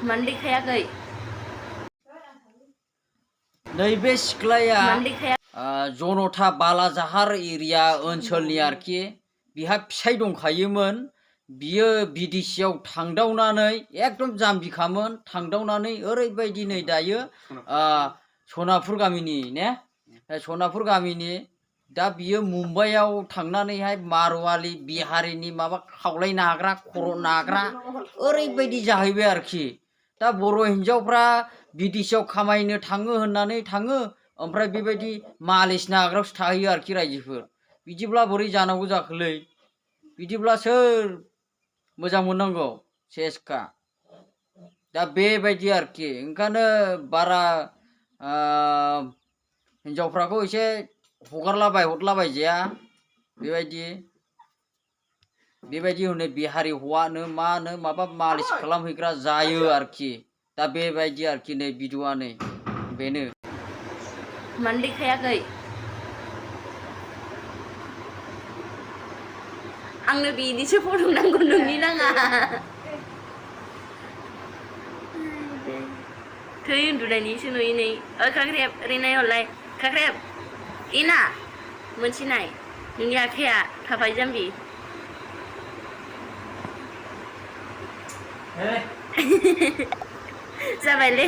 मानो देखायाखै नैबे सिख्लाया मानो देखाया जनता बालाजाहार एरिया ओनसोलनि आरोखि बिहा फिसाय दंखायोमोन बियो बिदेशियाव थांदावनानै एकदम जाम्बिखामोन थांदावनानै ओरैबायदि नै दायो सनापुर गामिनि ने सनापुर गामिनि दा बियो मुम्बाइआव थांनानैहाय मारवाली बिहारिनि माबा खावलाय नाग्रा खर' नाग्रा ओरैबायदि जाहैबाय आरोखि दा बर' हिन्जावफ्रा बिदेशियाव खामायनो थाङो होननानै थाङो ओमफ्राय बेबायदि मालिस नाग्रायावसो थाहैयो आरोखि रायजोफोर बिदिब्ला बोरै जानांगौ जाखोलै बिदिब्ला सोर मोजां मोननांगौ सेसखा दा बेबायदि आरोखि ओंखायनो बारा हिन्जावफ्राखौ एसे हरलाबायजाया बेबायदि हनै बिहारि हौवानो मानो माबा मालिस खालामहैग्रा जायो आरोखि दा बेबायदि आरोखि नै भिडिअ'आ नै बेनो मानो देखायाखै आंनो बिनिसो फट' नांगौ नोंनि नाङा थै उन्दुनायनिसो नुयो नै खाख्रेब ओरै नायहरलाय खाख्रेब इना मोनसे नाय नोंनि आखाइया थाफाय जाम्बि जाबायलै